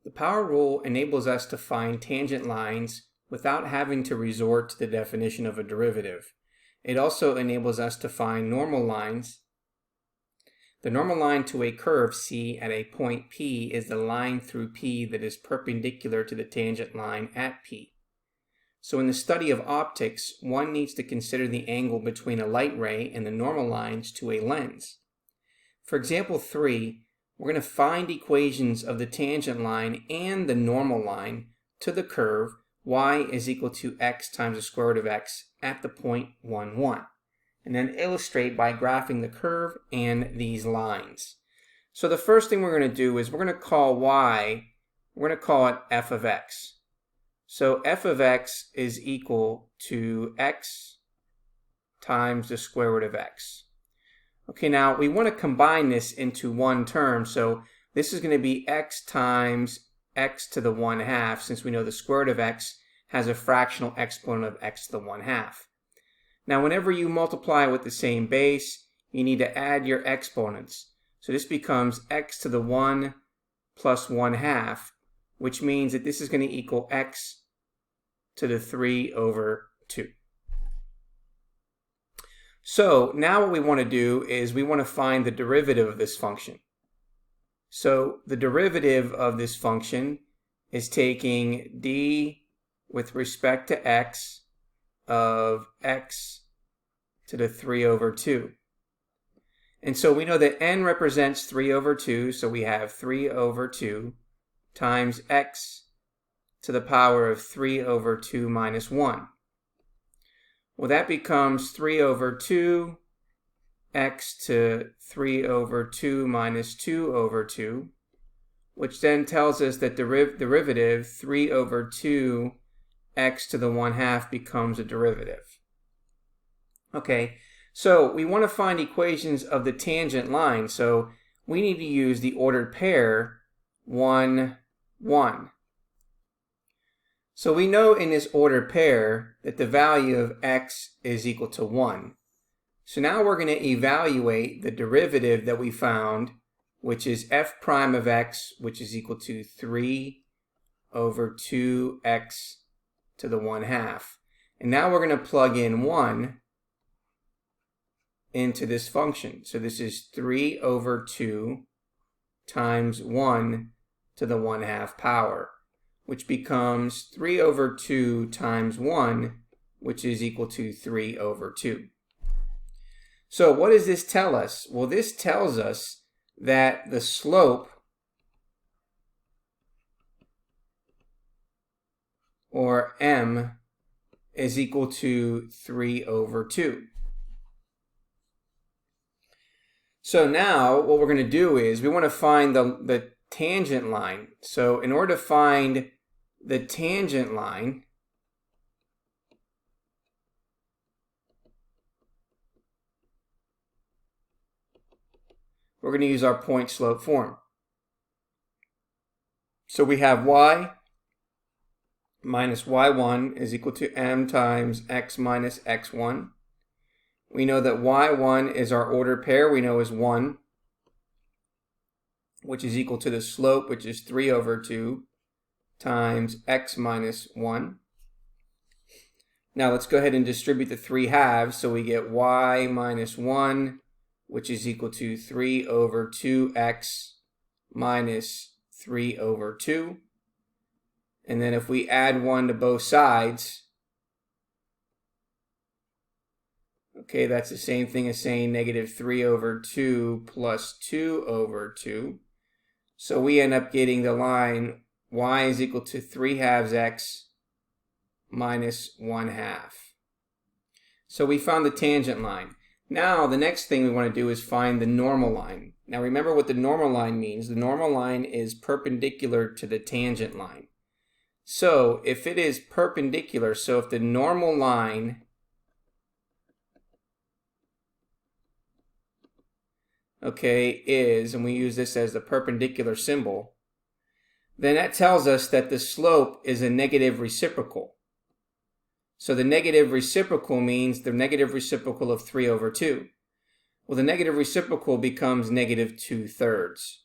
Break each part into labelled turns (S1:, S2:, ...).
S1: The power rule enables us to find tangent lines without having to resort to the definition of a derivative. It also enables us to find normal lines. The normal line to a curve C at a point P is the line through P that is perpendicular to the tangent line at P. So in the study of optics, one needs to consider the angle between a light ray and the normal lines to a lens. For example 3, we're going to find equations of the tangent line and the normal line to the curve y is equal to x times the square root of x at the point 1, 1. And then illustrate by graphing the curve and these lines. So the first thing we're going to do is we're going to call y, we're going to call it f of x. So f of x is equal to x times the square root of x. Okay, now we want to combine this into one term, so this is going to be x times x to the 1/2, since we know the square root of x has a fractional exponent of x to the 1/2. Now whenever you multiply with the same base, you need to add your exponents. So this becomes x to the 1 plus 1/2, which means that this is going to equal x to the 3 over 2. So now what we want to do is we want to find the derivative of this function. So the derivative of this function is taking d with respect to x of x to the 3 over 2. And so we know that n represents 3 over 2, so we have 3 over 2 times x to the power of 3 over 2 minus 1. Well, that becomes 3 over 2 x to 3 over 2 minus 2 over 2, which then tells us that derivative 3 over 2 x to the 1/2 becomes a derivative. Okay, so we want to find equations of the tangent line, so we need to use the ordered pair 1, 1. So we know in this ordered pair that the value of x is equal to 1. So now we're going to evaluate the derivative that we found, which is f prime of x, which is equal to 3 over 2x to the 1/2. And now we're going to plug in 1 into this function. So this is 3 over 2 times 1 to the 1/2 power, which becomes 3 over 2 times 1, which is equal to 3 over 2. So what does this tell us? Well, this tells us that the slope, or m, is equal to 3 over 2. So now what we're going to do is we want to find the tangent line. So in order to find the tangent line, we're going to use our point slope form. So we have y minus y1 is equal to m times x minus x1. We know that y1 is our ordered pair, we know is 1, which is equal to the slope, which is 3 over 2 times x minus 1. Now let's go ahead and distribute the 3 halves, so we get y minus 1, which is equal to 3 over 2x minus 3 over 2. And then if we add 1 to both sides, okay, that's the same thing as saying negative 3 over 2 plus 2 over 2. So we end up getting the line y is equal to 3 halves x minus 1/2. So we found the tangent line. Now the next thing we want to do is find the normal line. Now remember what the normal line means. The normal line is perpendicular to the tangent line. So if it is perpendicular, so if the normal line is, and we use this as the perpendicular symbol, then that tells us that the slope is a negative reciprocal. So the negative reciprocal means the negative reciprocal of 3 over 2. Well, the negative reciprocal becomes negative 2/3.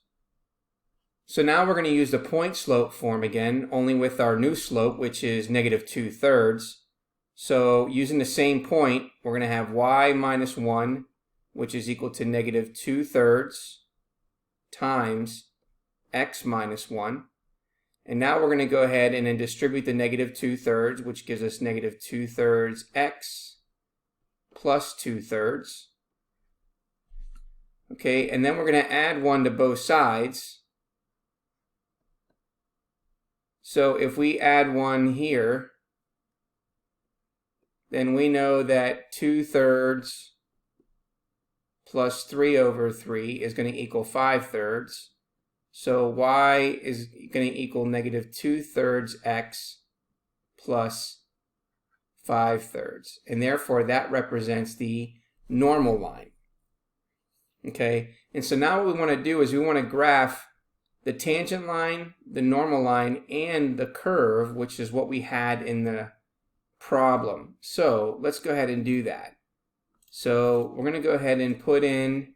S1: So now we're going to use the point slope form again, only with our new slope, which is negative 2/3. So using the same point, we're going to have y minus 1, which is equal to negative 2/3 times x minus 1. And now we're going to go ahead and then distribute the negative 2/3, which gives us negative 2/3 x plus 2/3. Okay, and then we're going to add 1 to both sides. So if we add 1 here, then we know that 2/3 plus 3/3 is going to equal 5/3. So y is going to equal negative 2/3 x plus 5/3. And therefore that represents the normal line. Okay, and so now what we want to do is we want to graph the tangent line, the normal line, and the curve, which is what we had in the problem. So let's go ahead and do that. So we're going to go ahead and put in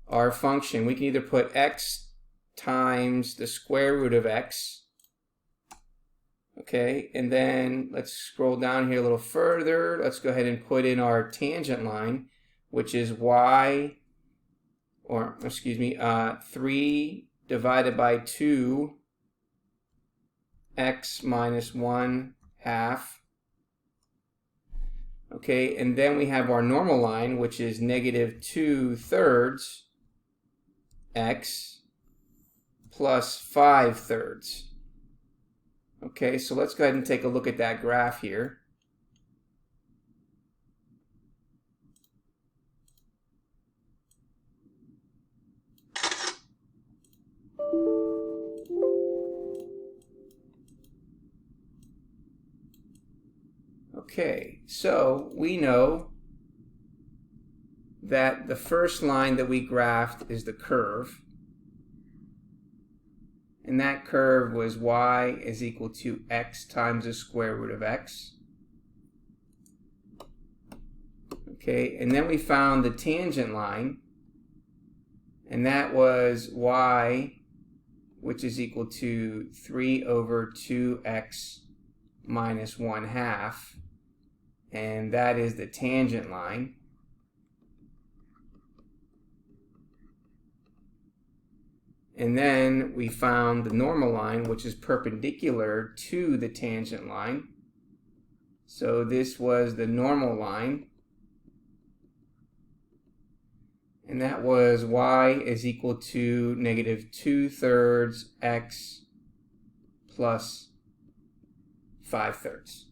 S1: our function. We can either put x times the square root of x. Okay, and then let's scroll down here a little further. Let's go ahead and put in our tangent line, which is y, or excuse me, 3 divided by 2 x minus 1/2. Okay, and then we have our normal line, which is negative 2/3 x plus 5/3. Okay, so let's go ahead and take a look at that graph here. Okay, so we know that the first line that we graphed is the curve. And that curve was y is equal to x times the square root of x. Okay, and then we found the tangent line, and that was y, which is equal to 3/2x minus 1/2. And that is the tangent line. And then we found the normal line, which is perpendicular to the tangent line. So this was the normal line. And that was y is equal to negative 2/3 x plus 5/3.